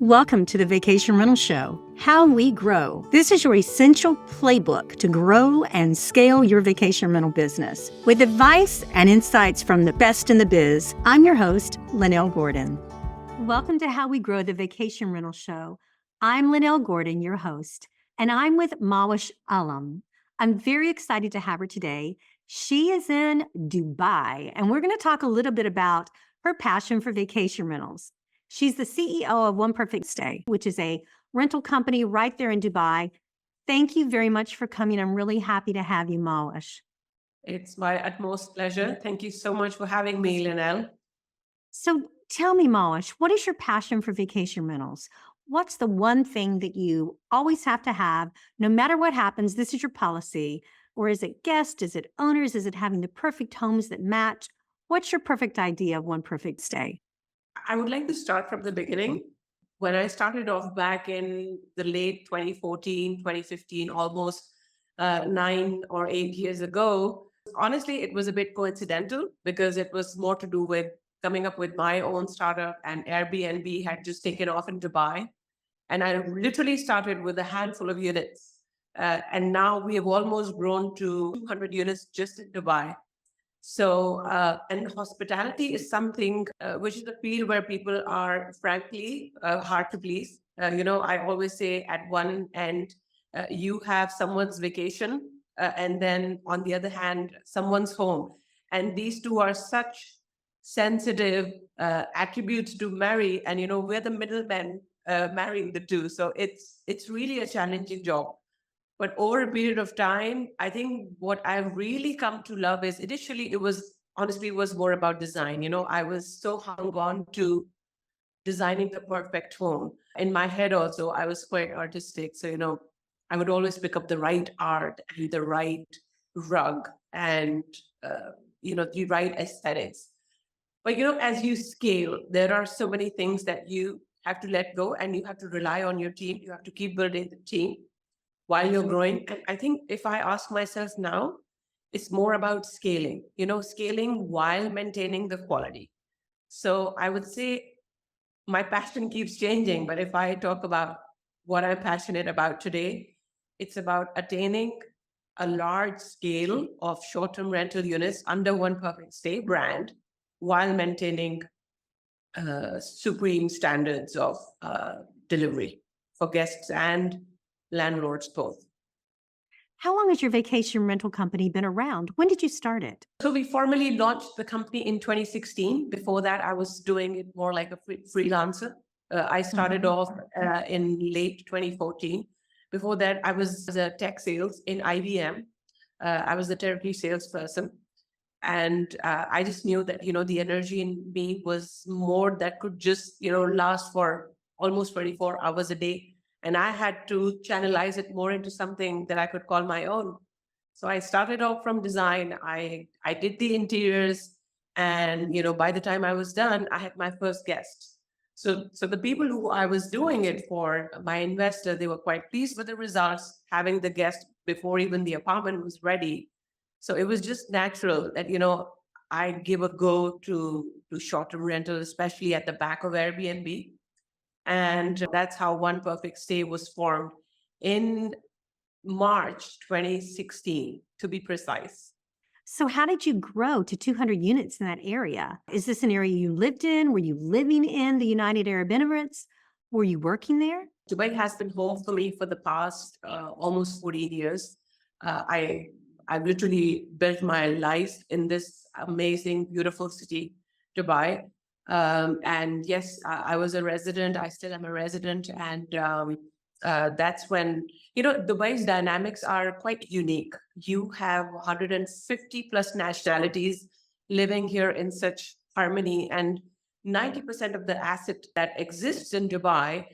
Welcome to the Vacation Rental Show, How We Grow. This is your essential playbook to grow and scale your vacation rental business. With advice and insights from the best in the biz, I'm your host, Lynell Gordon. Welcome to How We Grow, the Vacation Rental Show. I'm Lynell Gordon, your host, and I'm with Mahwussh alum. I'm very excited to have her today. She is in Dubai, and we're going to talk a little bit about her passion for vacation rentals. She's the CEO of One Perfect Stay, which is a rental company right there in Dubai. Thank you very much for coming. I'm really happy to have you, Mahwussh. It's my utmost pleasure. Thank you so much for having me, Lynell. So tell me, Mahwussh, what is your passion for vacation rentals? What's the one thing that you always have to have, no matter what happens? This is your policy. Or is it guests? Is it owners? Is it having the perfect homes that match? What's your perfect idea of One Perfect Stay? I would like to start from the beginning. When I started off back in the late 2014, 2015, almost 9 or 8 years ago, honestly, it was a bit coincidental because it was more to do with coming up with my own startup, and Airbnb had just taken off in Dubai. And I literally started with a handful of units. And now we have almost grown to 200 units just in Dubai. So, and hospitality is something which is a field where people are frankly hard to please. I always say at one end, you have someone's vacation, and then on the other hand, someone's home. And these two are such sensitive attributes to marry. And, we're the middlemen marrying the two. So it's really a challenging job. But over a period of time, I think what I've really come to love is initially it was honestly it was more about design. I was so hung on to designing the perfect home. In my head also, I was quite artistic. So, I would always pick up the right art and the right rug and, the right aesthetics. But, as you scale, there are so many things that you have to let go, and you have to rely on your team. You have to keep building the team while you're growing. And I think if I ask myself now, it's more about scaling while maintaining the quality. So I would say my passion keeps changing. But if I talk about what I'm passionate about today, it's about attaining a large scale of short-term rental units under One Perfect Stay brand while maintaining supreme standards of delivery for guests and landlords both. How long has your vacation rental company been around? When did you start it? So we formally launched the company in 2016. Before that, I was doing it more like a freelancer. I started off in late 2014. Before that, I was a tech sales in IBM. I was the territory salesperson. And I just knew that, the energy in me was more that could just, last for almost 24 hours a day. And I had to channelize it more into something that I could call my own. So I started off from design. I did the interiors, and by the time I was done, I had my first guest. So the people who I was doing it for, my investor, they were quite pleased with the results, having the guest before even the apartment was ready. So it was just natural that I give a go to short-term rental, especially at the back of Airbnb. And that's how One Perfect Stay was formed in March 2016, to be precise. So how did you grow to 200 units in that area? Is this an area you lived in? Were you living in the United Arab Emirates? Were you working there? Dubai has been home for me for the past almost 14 years. I've literally built my life in this amazing, beautiful city, Dubai. And yes, I was a resident. I still am a resident. And that's when, Dubai's dynamics are quite unique. You have 150 plus nationalities living here in such harmony. And 90% of the asset that exists in Dubai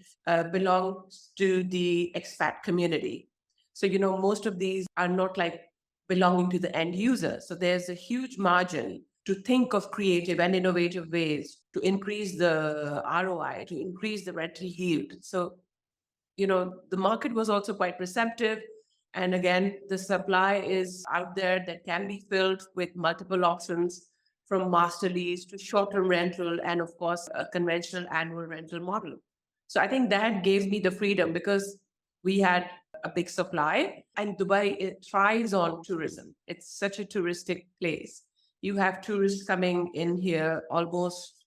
belongs to the expat community. So, most of these are not like belonging to the end user. So there's a huge margin to think of creative and innovative ways to increase the ROI, to increase the rental yield. So, the market was also quite receptive. And again, the supply is out there that can be filled with multiple options, from master lease to short-term rental, and of course, a conventional annual rental model. So I think that gave me the freedom because we had a big supply, and Dubai, it thrives on tourism. It's such a touristic place. You have tourists coming in here almost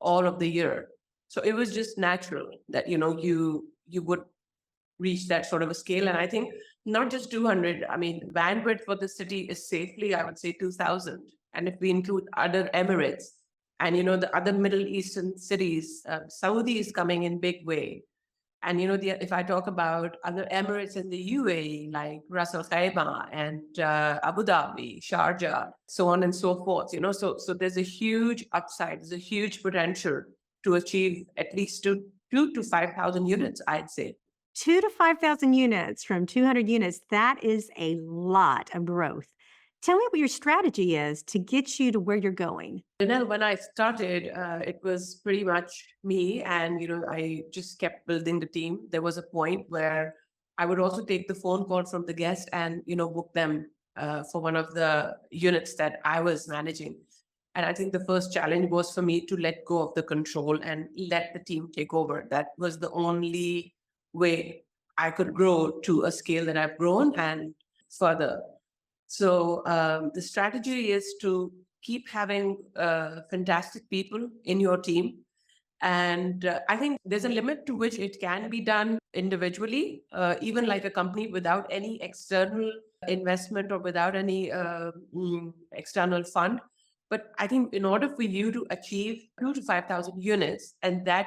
all of the year. So it was just natural that, you would reach that sort of a scale. And I think not just 200, I mean, bandwidth for the city is safely, I would say 2000. And if we include other Emirates and, the other Middle Eastern cities, Saudi is coming in big way. And, if I talk about other Emirates in the UAE, like Ras Al Khaimah and Abu Dhabi, Sharjah, so on and so forth, so there's a huge upside, there's a huge potential to achieve at least two to 5,000 units, I'd say. 2 to 5,000 units from 200 units. That is a lot of growth. Tell me what your strategy is to get you to where you're going. Lynell, when I started, it was pretty much me, and I just kept building the team. There was a point where I would also take the phone call from the guest and book them for one of the units that I was managing. And I think the first challenge was for me to let go of the control and let the team take over. That was the only way I could grow to a scale that I've grown and further. So the strategy is to keep having fantastic people in your team. And I think there's a limit to which it can be done individually, even like a company without any external investment or without any external fund. But I think in order for you to achieve 2 to 5,000 units, and I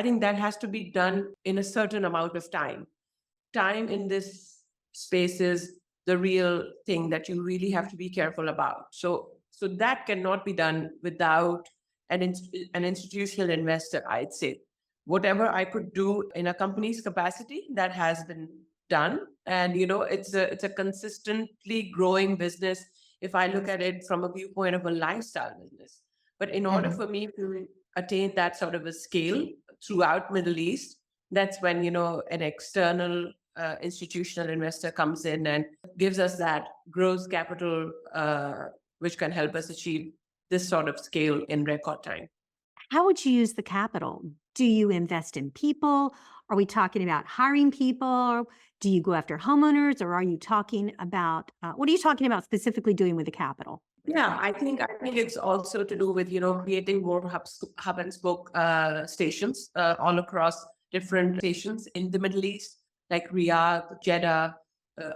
think that has to be done in a certain amount of time. Time in this space is the real thing that you really have to be careful about. So that cannot be done without an institutional investor, I'd say. Whatever I could do in a company's capacity, that has been done. And, it's a consistently growing business if I look at it from a viewpoint of a lifestyle business. But in order for me to attain that sort of a scale throughout Middle East, that's when, an external institutional investor comes in and gives us that growth capital, which can help us achieve this sort of scale in record time. How would you use the capital? Do you invest in people? Are we talking about hiring people? Do you go after homeowners, or are you talking about what are you talking about specifically doing with the capital? Yeah, I think it's also to do with creating more hub and spoke stations all across different stations in the Middle East, like Riyadh, Jeddah,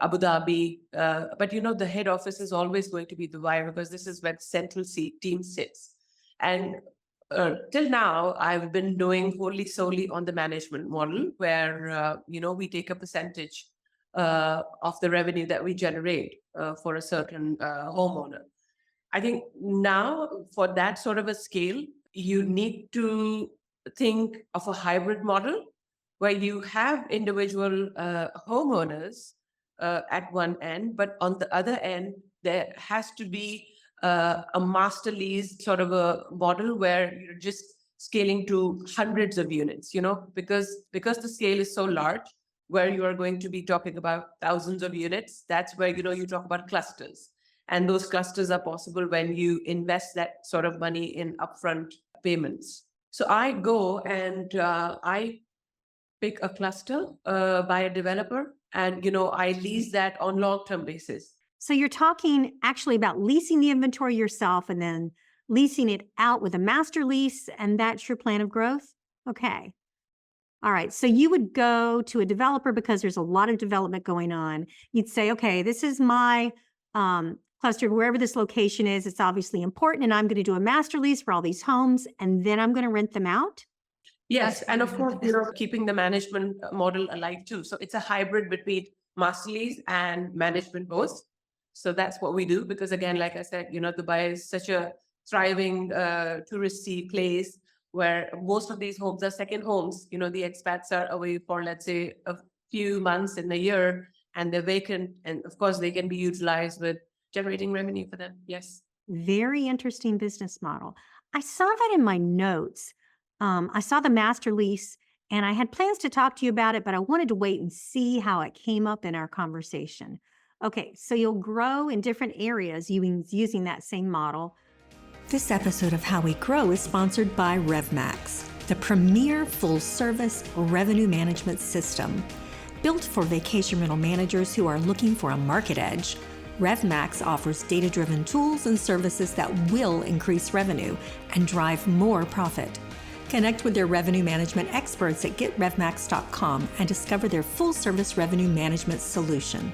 Abu Dhabi. But the head office is always going to be Dubai because this is where the central team sits. And till now, I've been doing wholly solely on the management model, where we take a percentage of the revenue that we generate for a certain homeowner. I think now for that sort of a scale, you need to think of a hybrid model where you have individual homeowners at one end, but on the other end, there has to be a master lease sort of a model where you're just scaling to hundreds of units, because the scale is so large, where you are going to be talking about thousands of units. That's where, you talk about clusters. And those clusters are possible when you invest that sort of money in upfront payments. So I go and I pick a cluster by a developer, and I lease that on long-term basis. So you're talking actually about leasing the inventory yourself and then leasing it out with a master lease, and that's your plan of growth? Okay. All right. So you would go to a developer because there's a lot of development going on. You'd say, okay, this is my cluster, wherever this location is. It's obviously important, and I'm going to do a master lease for all these homes, and then I'm going to rent them out. Yes. And of course, keeping the management model alive too. So it's a hybrid between master lease and management both. So that's what we do, because again, like I said, Dubai is such a thriving touristy place where most of these homes are second homes. The expats are away for, let's say, a few months in a year, and they're vacant. And of course, they can be utilized with generating revenue for them. Yes. Very interesting business model. I saw that in my notes. I saw the master lease, and I had plans to talk to you about it, but I wanted to wait and see how it came up in our conversation. Okay, so you'll grow in different areas using that same model. This episode of How We Grow is sponsored by RevMax. the premier full-service revenue management system. Built for vacation rental managers who are looking for a market edge, RevMax offers data-driven tools and services that will increase revenue and drive more profit. Connect with their revenue management experts at getrevmax.com and discover their full-service revenue management solution.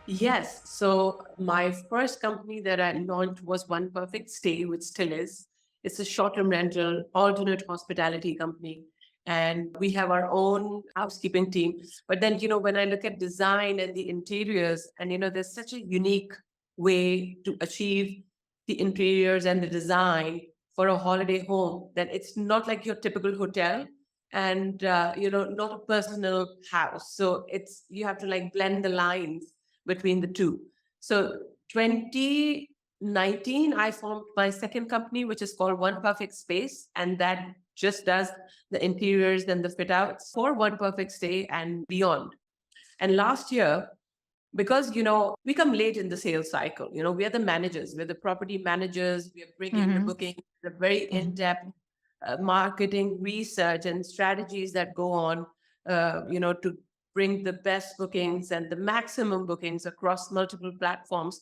Yes. So my first company that I launched was One Perfect Stay, which still is. It's a short-term rental, alternate hospitality company. And we have our own housekeeping team. But then, when I look at design and the interiors, and, there's such a unique way to achieve the interiors and the design for a holiday home, that it's not like your typical hotel and, not a personal house. So you have to like blend the lines between the two. So 2019, I formed my second company, which is called One Perfect Space. And that just does the interiors and the fit outs for One Perfect Stay and beyond. And last year, because, we come late in the sales cycle, we are the managers, we're the property managers, we are bringing the booking, the very in-depth marketing research and strategies that go on, to bring the best bookings and the maximum bookings across multiple platforms.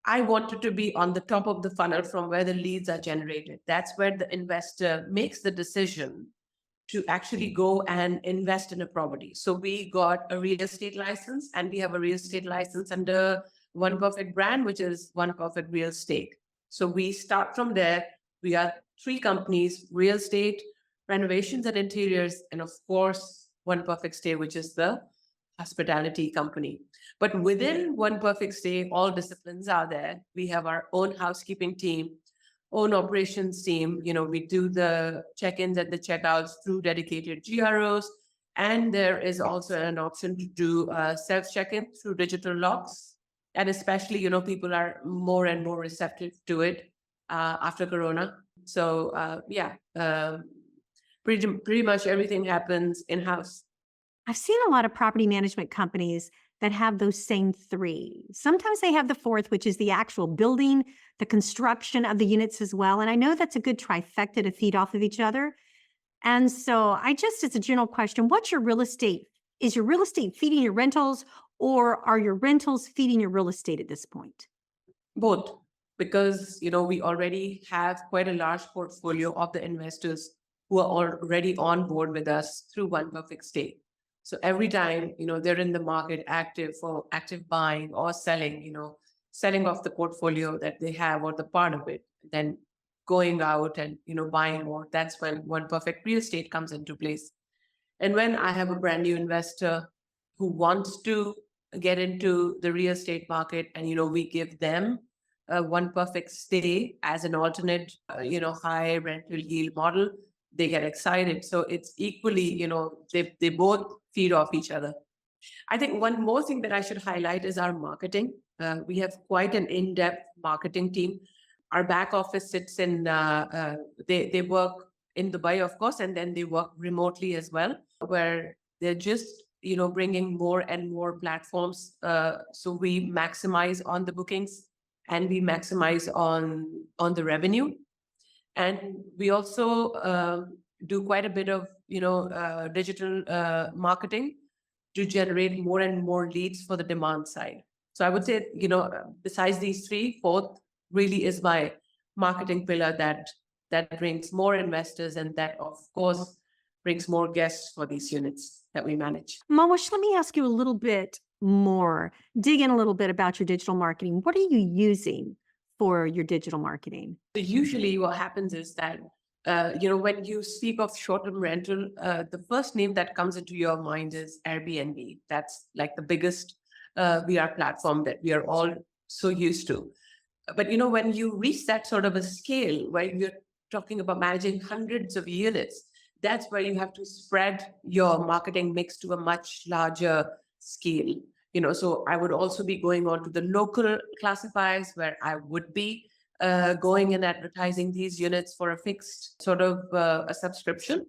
I wanted to be on the top of the funnel from where the leads are generated. That's where the investor makes the decision to actually go and invest in a property. So we got a real estate license, and we have a real estate license under One Perfect brand, which is One Perfect Real Estate. So we start from there. We are 3 companies: real estate, renovations and interiors, and of course, One Perfect Stay, which is the hospitality company. But within One Perfect Stay, all disciplines are there. We have our own housekeeping team, own operations team. We do the check-ins and the checkouts through dedicated GROs. And there is also an option to do self-check-in through digital locks. And especially, people are more and more receptive to it after Corona. So pretty much everything happens in-house. I've seen a lot of property management companies that have those same 3. Sometimes they have the 4th, which is the actual building, the construction of the units as well. And I know that's a good trifecta to feed off of each other. And so as a general question, what's your real estate? Is your real estate feeding your rentals, or are your rentals feeding your real estate at this point? Both, because, we already have quite a large portfolio of the investors who are already on board with us through One Perfect Stay. So every time, they're in the market active buying or selling, selling off the portfolio that they have or the part of it, then going out and, buying more. That's when One Perfect Real Estate comes into place. And when I have a brand new investor who wants to get into the real estate market, and, we give them One Perfect Stay as an alternate, high rental yield model, they get excited. So it's equally, they both feed off each other. I think one more thing that I should highlight is our marketing. We have quite an in-depth marketing team. Our back office sits in, they work in Dubai, of course, and then they work remotely as well, where they're just, bringing more and more platforms. So we maximize on the bookings, and we maximize on the revenue. And we also do quite a bit of, digital marketing to generate more and more leads for the demand side. So I would say, besides these 3, 4th really is my marketing pillar that brings more investors, and that, of course, brings more guests for these units that we manage. Mahwussh, let me ask you a little bit more, dig in a little bit about your digital marketing. What are you using for your digital marketing? So usually what happens is that, when you speak of short-term rental, the first name that comes into your mind is Airbnb. That's like the biggest VR platform that we are all so used to. But, when you reach that sort of a scale where you're talking about managing hundreds of units, that's where you have to spread your marketing mix to a much larger scale. So I would also be going on to the local classifiers, where I would be going and advertising these units for a fixed sort of a subscription.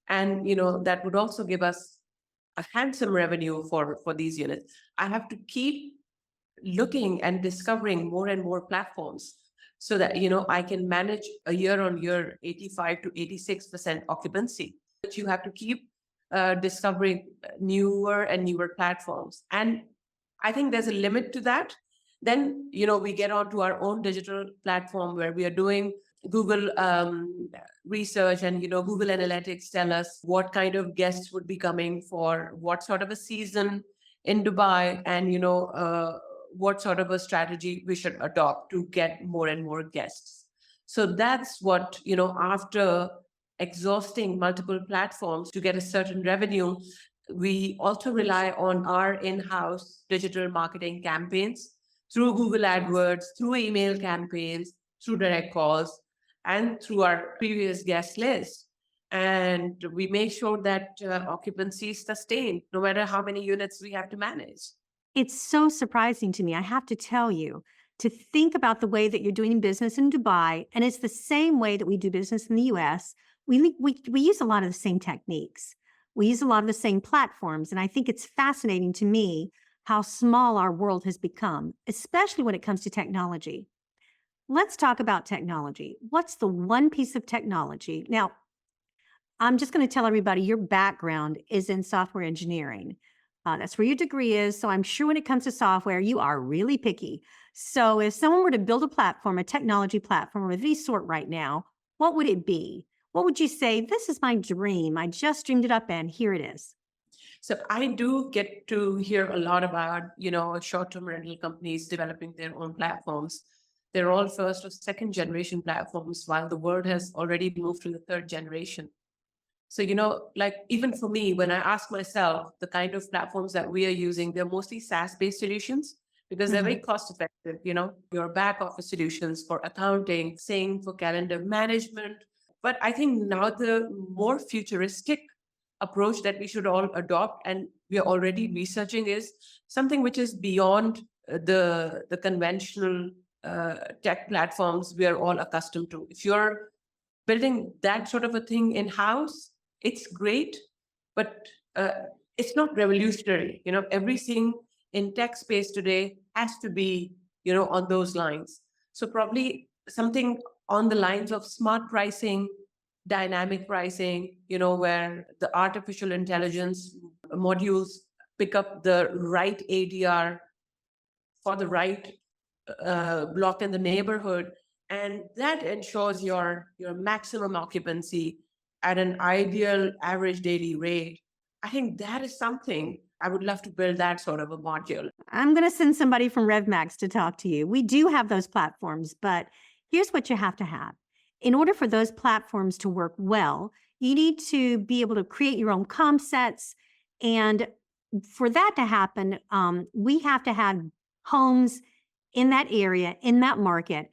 And, that would also give us a handsome revenue for these units. I have to keep looking and discovering more and more platforms so that, I can manage a year on year 85 to 86% occupancy. But you have to keep discovering newer and newer platforms. And I think there's a limit to that. Then, we get onto our own digital platform where we are doing Google research, and, Google Analytics tell us what kind of guests would be coming for what sort of a season in Dubai, and, what sort of a strategy we should adopt to get more and more guests. So that's what, after exhausting multiple platforms to get a certain revenue, we also rely on our in-house digital marketing campaigns through Google AdWords, through email campaigns, through direct calls, and through our previous guest list. And we make sure that occupancy is sustained, no matter how many units we have to manage. It's so surprising to me, I have to tell you, to think about the way that you're doing business in Dubai, and it's the same way that we do business in the US. We use a lot of the same techniques. We use a lot of the same platforms, and I think it's fascinating to me how small our world has become, especially when it comes to technology. Let's talk about technology. What's the one piece of technology? Now, I'm just going to tell everybody your background is in software engineering. That's where your degree is. So I'm sure when it comes to software, you are really picky. So if someone were to build a platform, a technology platform of any sort right now, what would it be? What would you say? This is my dream. I just dreamed it up and here it is. So I do get to hear a lot about, short-term rental companies developing their own platforms. They're all first or second generation platforms, while the world has already moved to the third generation. So, like even for me, when I ask myself the kind of platforms that we are using, they're mostly SaaS-based solutions because they're very cost effective, your back office solutions for accounting, same for calendar management. But I think now the more futuristic approach that we should all adopt, and we are already researching, is something which is beyond the conventional tech platforms we are all accustomed to. If you're building that sort of a thing in-house, it's great, but it's not revolutionary. Everything in tech space today has to be, on those lines. So probably something on the lines of smart pricing, dynamic pricing, where the artificial intelligence modules pick up the right ADR for the right block in the neighborhood, and that ensures your maximum occupancy at an ideal average daily rate. I think that is something I would love to build, that sort of a module. I'm going to send somebody from RevMax to talk to you. We do have those platforms, but here's what you have to have. In order for those platforms to work well, you need to be able to create your own comp sets. And for that to happen, we have to have homes in that area, in that market,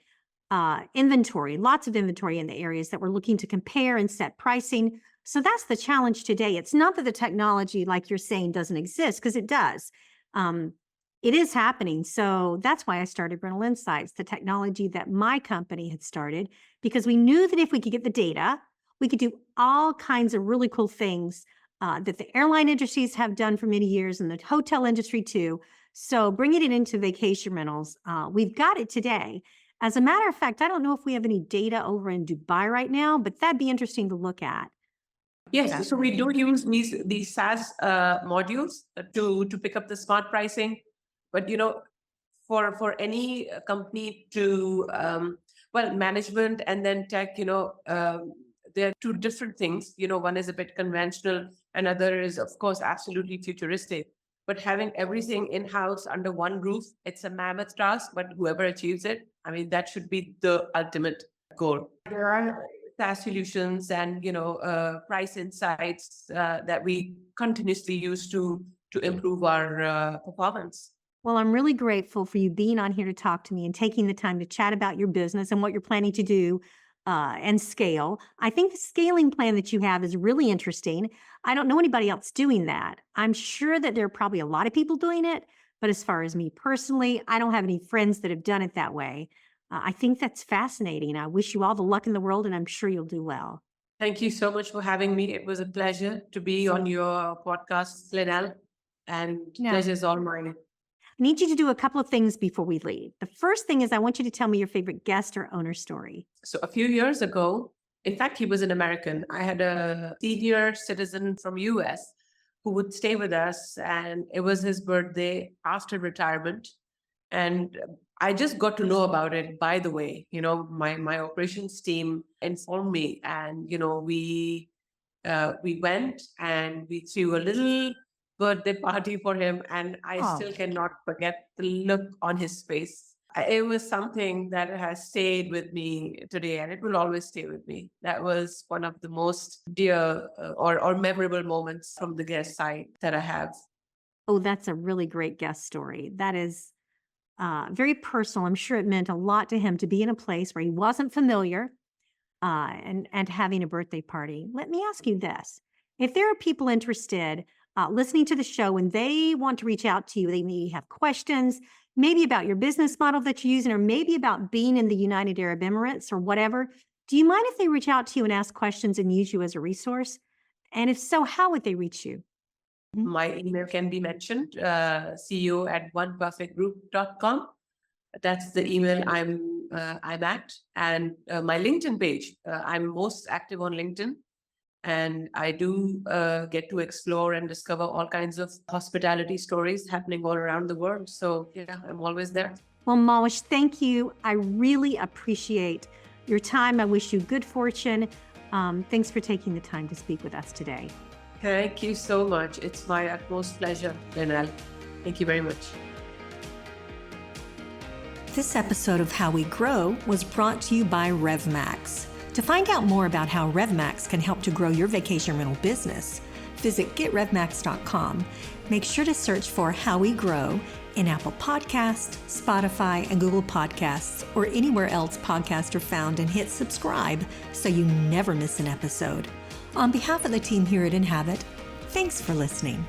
inventory, lots of inventory in the areas that we're looking to compare and set pricing. So that's the challenge today. It's not that the technology, like you're saying, doesn't exist, because it does. It is happening. So that's why I started Rental Insights, the technology that my company had started, because we knew that if we could get the data, we could do all kinds of really cool things that the airline industries have done for many years, and the hotel industry too. So bringing it into vacation rentals, we've got it today. As a matter of fact, I don't know if we have any data over in Dubai right now, but that'd be interesting to look at. Yes, so we do use these SaaS modules to pick up the smart pricing. But, for any company to, management and then tech, they're two different things. One is a bit conventional, another is, of course, absolutely futuristic. But having everything in-house under one roof, it's a mammoth task, but whoever achieves it, I mean, that should be the ultimate goal. There are SaaS solutions and, price insights that we continuously use to improve our performance. Well, I'm really grateful for you being on here to talk to me and taking the time to chat about your business and what you're planning to do and scale. I think the scaling plan that you have is really interesting. I don't know anybody else doing that. I'm sure that there are probably a lot of people doing it, but as far as me personally, I don't have any friends that have done it that way. I think that's fascinating. I wish you all the luck in the world, and I'm sure you'll do well. Thank you so much for having me. It was a pleasure to be on your podcast, Lynell, and pleasure is all mine. I need you to do a couple of things before we leave. The first thing is I want you to tell me your favorite guest or owner story. So a few years ago, in fact, he was an American. I had a senior citizen from US who would stay with us, and it was his birthday after retirement. And I just got to know about it, by the way. My operations team informed me, and we went and we threw a little birthday party for him, and I Oh, still cannot forget the look on his face. It was something that has stayed with me today, and it will always stay with me. That was one of the most dear or memorable moments from the guest side that I have. oh, that's a really great guest story. That is very personal. I'm sure it meant a lot to him to be in a place where he wasn't familiar and having a birthday party. Let me ask you this. If there are people interested listening to the show and they want to reach out to you, they may have questions, maybe about your business model that you're using, or maybe about being in the United Arab Emirates or whatever. Do you mind if they reach out to you and ask questions and use you as a resource? And if so, how would they reach you? My email can be mentioned, ceo@oneperfectgroup.com. That's the email I'm at. And my LinkedIn page, I'm most active on LinkedIn. And I do get to explore and discover all kinds of hospitality stories happening all around the world. So yeah, I'm always there. Well, Mahwussh, thank you. I really appreciate your time. I wish you good fortune. Thanks for taking the time to speak with us today. Thank you so much. It's my utmost pleasure, Lynell. Thank you very much. This episode of How We Grow was brought to you by RevMax. To find out more about how RevMax can help to grow your vacation rental business, visit getrevmax.com. Make sure to search for How We Grow in Apple Podcasts, Spotify, and Google Podcasts, or anywhere else podcasts are found, and hit subscribe so you never miss an episode. On behalf of the team here at Inhabit, thanks for listening.